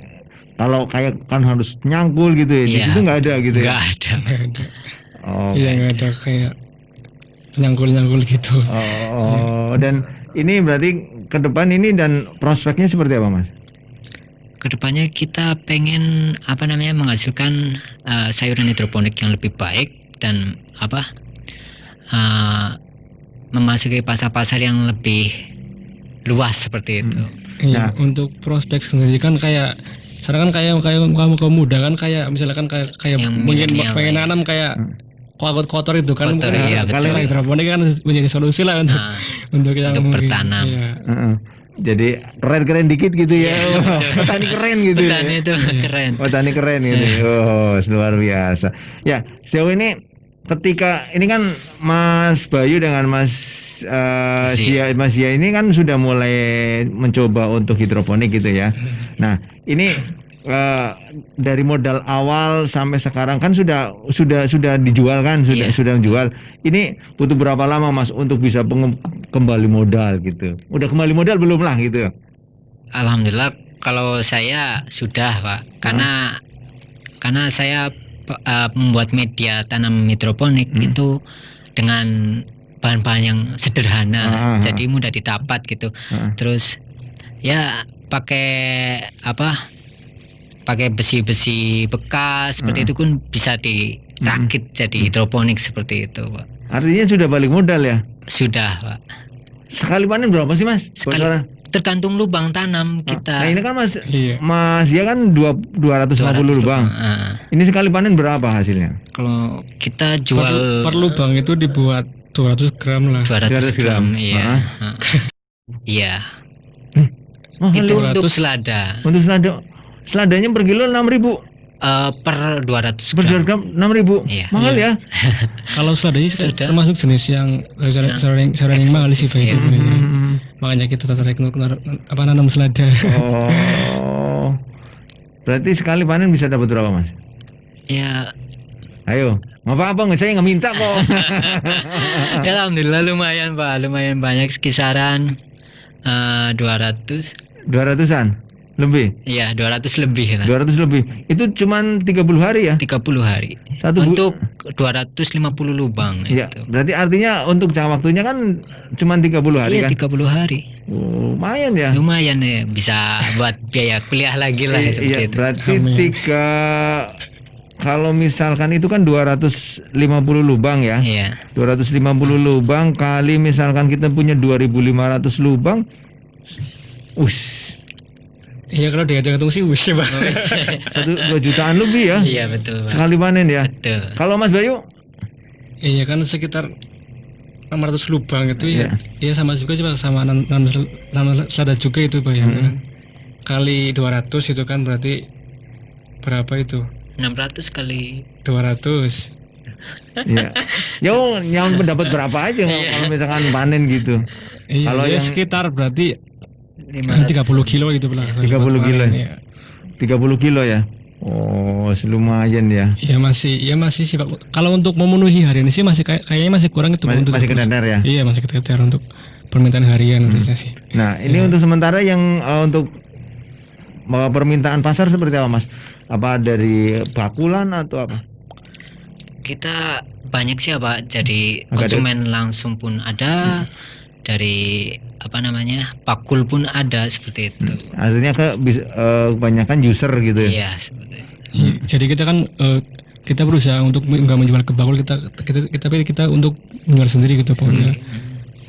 kalau kayak kan harus nyangkul gitu ya. Di Iya. situ nggak ada gitu ya. Nggak ada. Nggak ada. Oh. Iya nggak ada kayak nyangkul gitu. Oh, dan ini berarti ke depan ini dan prospeknya seperti apa, Mas? Kedepannya kita pengen apa namanya menghasilkan sayuran hidroponik yang lebih baik dan apa memasuki pasar-pasar yang lebih luas seperti itu. Iya, Nah. untuk prospek sendiri kan kayak sekarang kan kayak kamu muda kan kayak misalkan kayak Yang mungkin milenial pengen ya. nanam kayak kotor itu kan Kotor, iya, betul. kalau hidroponik kan menjadi solusi lah untuk Nah, untuk yang untuk mungkin, bertanam. iya. Heeh. Jadi keren-keren dikit gitu ya. Wah, petani keren gitu ya. Petani itu keren. Petani keren gitu. Oh, luar biasa. Ya, sejauh ini ketika ini kan Mas Bayu dengan Mas Zia ini kan sudah mulai mencoba untuk hidroponik gitu ya. Nah, ini dari modal awal sampai sekarang kan sudah dijual kan, Iya. sudah jual. Ini butuh berapa lama Mas untuk bisa kembali modal gitu? Udah kembali modal belum lah gitu? Alhamdulillah kalau saya sudah Pak karena saya membuat media tanam hidroponik itu dengan bahan-bahan yang sederhana jadi mudah didapat gitu. Terus ya pakai besi-besi bekas seperti itu pun bisa dirakit jadi hidroponik seperti itu Pak. Artinya sudah balik modal ya? Sudah Pak. Sekali panen berapa sih Mas? Sekali Bocoran? tergantung lubang tanam kita. Nah ini kan Mas, Iya. Mas ya kan 250 lubang. Ini sekali panen berapa hasilnya? Kalau kita jual Per lubang itu dibuat 200 gram lah. 200 200 gram. gram, iya. Iya. Mahal Itu ya? untuk 200. selada. Untuk seladanya per kilo 6.000, Per 200 per 2 gram. gram 6.000. Iya. Mahal ya? Kalau seladanya Sudah. termasuk jenis yang sering mahal sih Pak, Iya. itu. Makanya kita tertarik untuk nanam selada. Oh. Berarti sekali panen bisa dapat berapa Mas? Ya, Ayo, nggak apa-apa nggak, saya nggak minta kok. ya alhamdulillah lumayan Pak, lumayan banyak kisaran 200. 200-an lebih, Iya, 200 lebih lah. 200 lebih. Itu cuman 30 hari ya? 30 hari. Satu Untuk 250 lubang Iya, itu. berarti artinya untuk jangka waktunya kan cuman 30 hari Iya, kan? 30 hari. Oh, lumayan ya. Lumayan ya, bisa buat biaya kuliah lagi lah seperti Iya, itu. berarti Amin. kalau misalkan itu kan 250 lubang ya. Iya. 250 lubang kali misalkan kita punya 2.500 lubang. Iya kalau dihitung sih wis Pak. 2 jutaan lebih ya. Iya betul Pak. Sekali panen ya. Betul. Kalau Mas Bayu? Iya kan sekitar 600 lubang itu ya. Iya sama juga sih Pak, sama nanam selada juga itu Pak ya kan. Kali 200 itu kan berarti berapa itu? 600 kali 200. Iya. Yo, yang mendapat berapa aja kalau misalkan panen gitu. Iya, Kalau ya yang- sekitar berarti 500. 30 kilo gitu lah. 30 kilo ya? Iya. 30 kilo ya. Oh, lumayan ya. Iya masih sih Pak. Kalau untuk memenuhi harian sih masih kayaknya masih kurang itu Pak, untuk Masih keteter ya. Iya masih keteter untuk permintaan harian biasanya sih. Nah, ini untuk sementara yang untuk permintaan pasar seperti apa, Mas? Apa dari bakulan atau apa? Kita banyak sih Pak. Jadi Agak konsumen langsung pun ada. Dari apa namanya? Pakul pun ada seperti itu. Artinya kebanyakan user gitu ya. Iya, seperti itu. Iya, jadi kita kan kita berusaha untuk nggak menjual ke bakul, kita untuk menjual sendiri gitu Pak.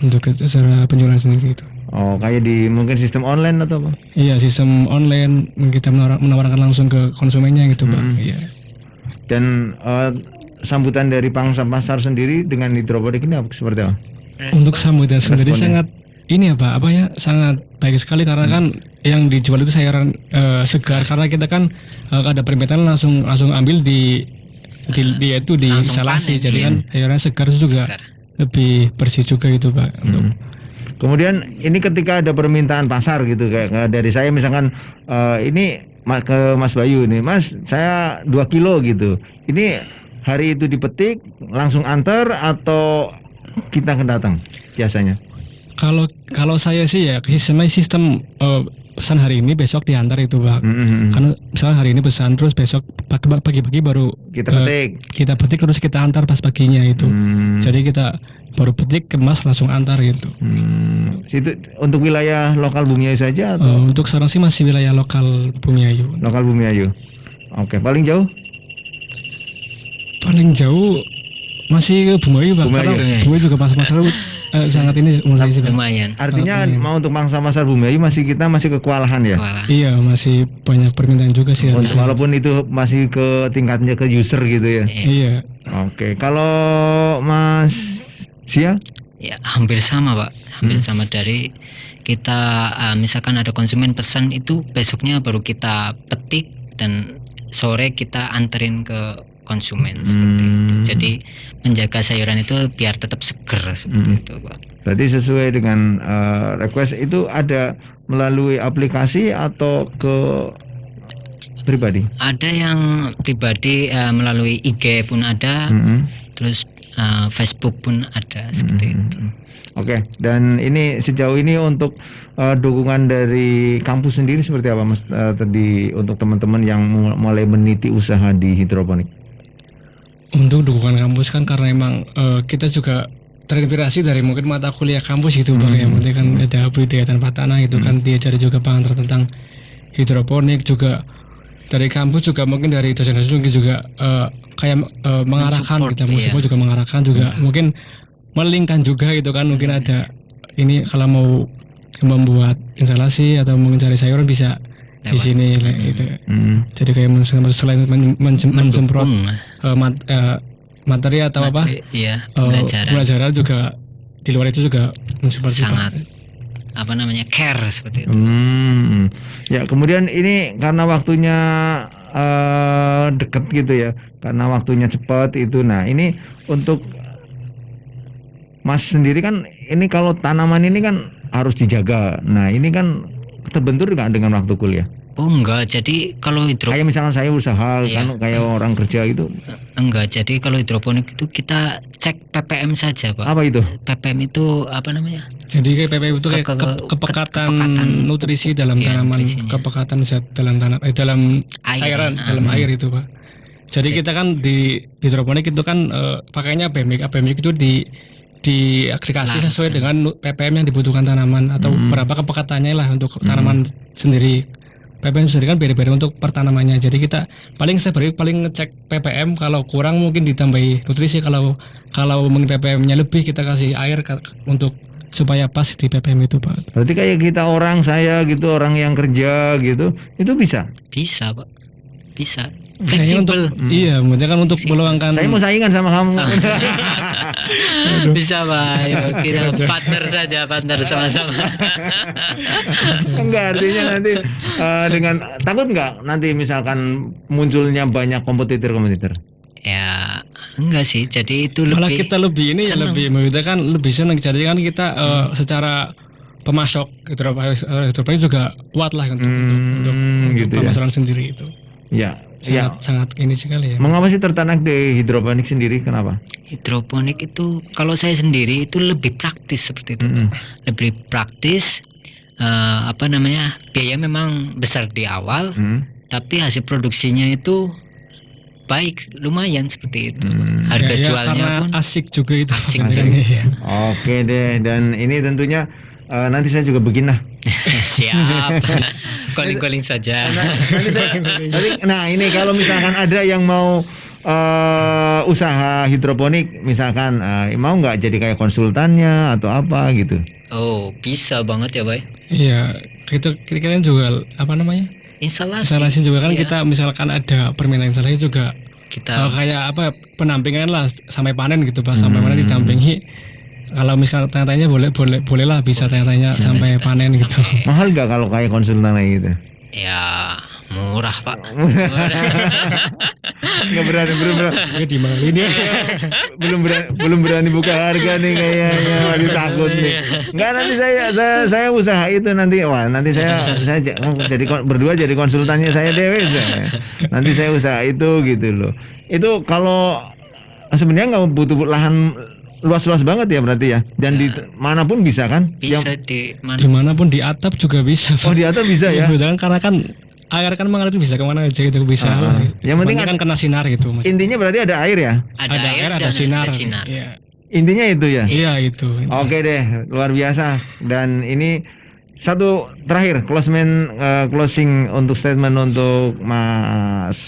Untuk cara penjualan sendiri itu. Oh, kayak di mungkin sistem online atau apa? Iya sistem online kita menawarkan langsung ke konsumennya gitu Pak. Iya. Dan sambutan dari pangsa pasar sendiri dengan hidroponik ini seperti apa? Untuk sambutan sendiri Responnya. sangat ini ya Pak, apa ya, sangat baik sekali karena kan yang dijual itu sayuran segar, karena kita kan ada permintaan langsung ambil di itu di Langsung instalasi, panen, jadi iya. kan sayuran segar itu juga Segar. lebih bersih juga gitu Pak. Untuk Kemudian ini ketika ada permintaan pasar gitu kayak dari saya misalkan ini ke Mas Bayu ini, Mas saya 2 kilo gitu. Ini hari itu dipetik langsung antar atau kita akan datang biasanya? Kalau saya sih ya sistem pesan hari ini besok diantar itu Pak. Karena misalnya hari ini pesan terus besok pagi-pagi baru Kita petik. kita petik terus kita antar pas paginya itu. Jadi kita baru petik kemas langsung antar gitu. Situ untuk wilayah lokal Bumiayu saja atau Untuk sekarang sih masih wilayah lokal Bumiayu. lokal Bumiayu? Oke, paling jauh? Paling jauh masih ke Bumiayu Pak. Bumiayu. Karena Bumiayu juga pasar sangat ini mulai sih Pak. Lumayan. Artinya Bumiayu. mau untuk mangsa pasar Bumiayu kita masih kewalahan ya? Kuala. Iya, masih banyak permintaan juga sih harusnya. Walaupun itu masih ke tingkatnya ke user gitu ya. Iya. Oke, kalau Mas Sia? Ya hampir sama Pak, hampir sama. Dari kita misalkan ada konsumen pesan itu besoknya baru kita petik dan sore kita anterin ke konsumen seperti itu. Jadi menjaga sayuran itu biar tetap seger seperti itu Pak. Berarti sesuai dengan request itu ada melalui aplikasi atau ke pribadi? Ada yang pribadi melalui IG pun ada, terus Facebook pun ada seperti itu. Oke, dan ini sejauh ini untuk dukungan dari kampus sendiri seperti apa Mas tadi untuk teman-teman yang mulai meniti usaha di hidroponik? Untuk dukungan kampus kan karena emang kita juga terinspirasi dari mungkin mata kuliah kampus gitu Pak ya. Mungkin kan ada budidaya tanpa tanah itu kan diajari juga pengantar tentang hidroponik juga. Dari kampus juga mungkin dari dosen-dosen juga kayak mengarahkan Mensupport, kita iya. juga mengarahkan juga mungkin melingkan juga itu kan mungkin ada ini kalau mau membuat instalasi atau mencari sayuran bisa di Lewat. sini gitu. Jadi kayak selain mensemprot materi atau apa Iya, pelajaran juga di luar itu juga mensupport kita. sangat apa namanya care seperti itu. Ya, kemudian ini karena waktunya deket gitu ya, karena waktunya cepat itu. Nah, ini untuk Mas sendiri kan ini kalau tanaman ini kan harus dijaga. Nah, ini kan terbentur nggak dengan waktu kuliah? Oh enggak, jadi kalau Kayak misalkan saya usaha Iya. kan kayak orang kerja gitu. enggak, jadi kalau hidroponik itu kita cek ppm saja Pak. Apa itu? ppm itu apa namanya? Jadi kayak PPU itu kayak kepekatan nutrisi dalam iya, tanaman, nutrisinya. kepekatan zat dalam tanah, dalam Air, cairan, dalam air itu Pak. Jadi kita kan di hidroponik itu kan pakainya APMIC itu di aplikasi sesuai dengan ppm yang dibutuhkan tanaman atau berapa kepekatannya lah untuk tanaman sendiri. ppm sendiri kan beda-beda untuk pertanamannya. Jadi kita paling ngecek ppm, kalau kurang mungkin ditambahi nutrisi, kalau mungkin ppm-nya lebih kita kasih air untuk supaya pas di ppm itu Pak. Berarti kayak kita saya gitu orang yang kerja gitu, itu bisa. Bisa Pak, bisa. Kayaknya untuk Fleksibel. iya, maksudnya kan untuk meluangkan. Saya mau saingan sama kamu. Bisa Pak, ayo kita partner sama-sama. Enggak, artinya nanti dengan takut nggak nanti misalkan munculnya banyak kompetitor. Ya enggak sih, jadi itu Malah lebih kita lebih ini ya seneng. lebih kan lebih senang. Jadi kan kita secara pemasok hidroponik juga kuat lah untuk gitu ya. pemasaran sendiri itu. Ya, ya. Sangat ini sekali ya. Mengapa sih tertarik di hidroponik sendiri? Kenapa? hidroponik itu kalau saya sendiri itu lebih praktis seperti itu Pak. Lebih praktis, apa namanya, biaya memang besar di awal, tapi hasil produksinya itu baik, lumayan seperti itu. Harga Ya, jualnya karena pun asik juga itu. Asik pekerjaannya, ya. Oke deh, dan ini tentunya nanti saya juga bikin lah. siap. Calling saja. Nah ini kalau misalkan ada yang mau usaha hidroponik, misalkan mau nggak jadi kayak konsultannya atau apa gitu? Oh, bisa banget ya, Bay. Iya, kita juga apa namanya? Instalasi juga kan Iya. kita misalkan ada permintaan instalasi juga Kita kayak apa penampingan lah sampai panen gitu Pak, sampai panen didampingi. kalau misalnya tanya-tanya boleh lah bisa tanya-tanya sampai panen gitu. Mahal gak kalau kayak konsultan kayak gitu? Ya murah Pak. Nggak berani, Ya di mana ini? belum berani buka harga nih kayaknya, masih takut nih. Enggak, nanti saya usaha itu nanti. Wah, nanti saya jadi berdua jadi konsultannya saya dewe. Nanti saya usaha itu gitu loh. Itu kalau sebenarnya nggak butuh lahan luas-luas banget ya berarti ya. Dan di manapun bisa kan? Bisa di mana? Dimanapun di atap juga bisa. Oh, di atas bisa ya. Karena kan air kan mengalir bisa kemana aja gitu bisa. Yang penting kan kena sinar gitu. Mas. Intinya berarti ada air ya. Ada air, ada sinar. Iya. Intinya itu ya. Iya itu. Oke deh, luar biasa. Dan ini satu terakhir closing untuk statement untuk Mas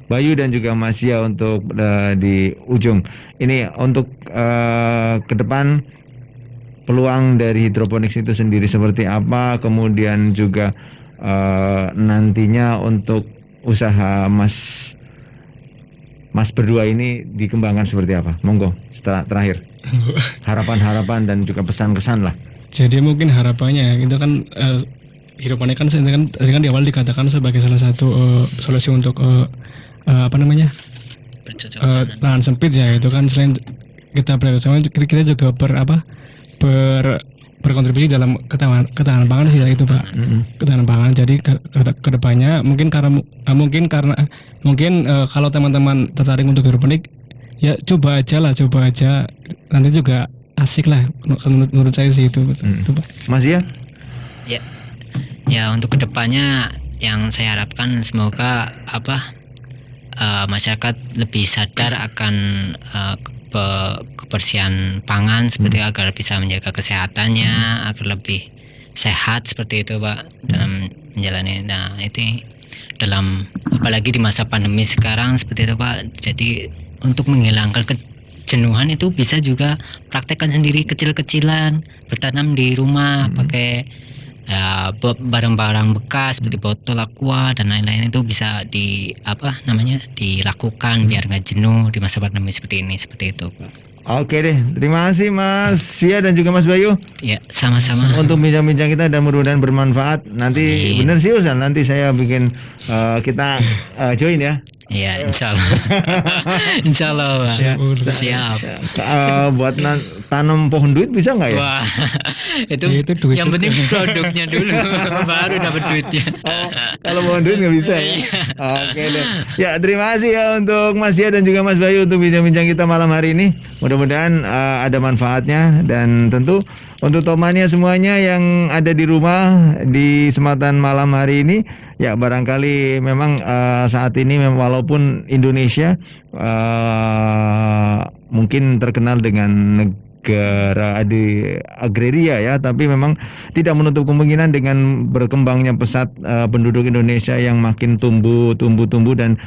Bayu dan juga Mas Sia untuk di ujung. Ini untuk ke depan peluang dari hidroponik itu sendiri seperti apa, kemudian juga nantinya untuk usaha Mas berdua ini dikembangkan seperti apa? Monggo, setelah terakhir harapan-harapan dan juga pesan-kesan lah. Jadi mungkin harapannya itu kan hidroponik kan tadi kan di awal dikatakan sebagai salah satu solusi untuk lahan sempit ya, itu kan selain kita kita juga berkontribusi dalam ketahanan pangan sih itu Pak. Ketahanan pangan. Jadi ke depannya mungkin kalau teman-teman tertarik untuk hidroponik ya coba aja nanti juga asik lah menurut saya sih itu Pak. Mas ya? Ya untuk kedepannya yang saya harapkan semoga masyarakat lebih sadar akan kebersihan pangan seperti agar bisa menjaga kesehatannya, agar lebih sehat seperti itu Pak dalam menjalani. Nah itu dalam apalagi di masa pandemi sekarang seperti itu Pak. Jadi untuk menghilangkan kejenuhan itu bisa juga praktekkan sendiri kecil-kecilan, bertanam di rumah pakai barang-barang bekas seperti botol aqua dan lain-lain, itu bisa dilakukan biar nggak jenuh di masa pandemi seperti ini, seperti itu Pak. Oke deh, terima kasih Mas Sia dan juga Mas Bayu. Ya, sama-sama. Untuk bincang-bincang kita dan mudah-mudahan bermanfaat. Nanti bener sih Usan, nanti saya bikin kita join ya. Iya, insyaallah. Insyaallah Pak. Siap. Buat tanam pohon duit bisa nggak ya? Wah, itu duit yang juga. penting produknya dulu baru dapat duitnya. Kalau pohon duit nggak bisa ya. Oke deh. Ya, terima kasih ya untuk Mas Sia dan juga Mas Bayu untuk bincang-bincang kita malam hari ini. Mudah-mudahan ada manfaatnya, dan tentu untuk temannya semuanya yang ada di rumah di kesempatan malam hari ini, ya barangkali memang saat ini walaupun Indonesia mungkin terkenal dengan negara agraria ya, tapi memang tidak menutup kemungkinan dengan berkembangnya pesat penduduk Indonesia yang makin tumbuh dan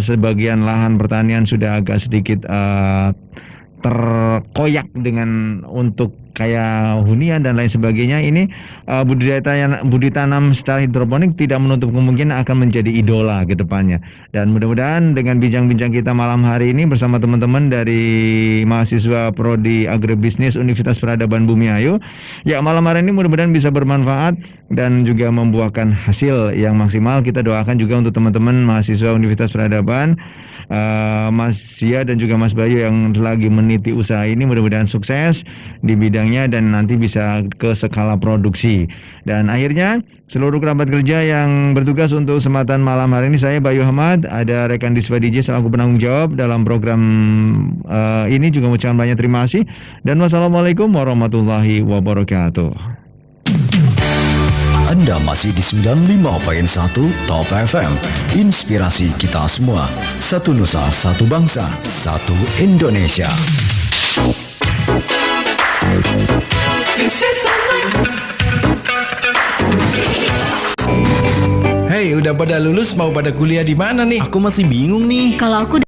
sebagian lahan pertanian sudah agak sedikit terkoyak dengan untuk kayak hunian dan lain sebagainya. Ini budidaya tanam secara hidroponik tidak menutup kemungkinan akan menjadi idola ke depannya. Dan mudah-mudahan dengan bincang-bincang kita malam hari ini bersama teman-teman dari mahasiswa Prodi Agribisnis Universitas Peradaban Bumiayu, ya malam hari ini mudah-mudahan bisa bermanfaat dan juga membuahkan hasil yang maksimal. Kita doakan juga untuk teman-teman mahasiswa Universitas Peradaban, Mas Sia dan juga Mas Bayu yang lagi meniti usaha ini, mudah-mudahan sukses di bidangnya dan nanti bisa ke skala produksi. Dan akhirnya seluruh kerabat kerja yang bertugas untuk kesempatan malam hari ini, saya Bayu Ahmad, ada rekan Disva DJ selaku penanggung jawab dalam program ini, juga mengucapkan banyak terima kasih dan wassalamualaikum warahmatullahi wabarakatuh. Anda masih di 95.1 Top FM. Inspirasi kita semua. Satu Nusa, satu bangsa, satu Indonesia. Hey, udah pada lulus, mau pada kuliah di mana nih? Aku masih bingung nih. Kalau aku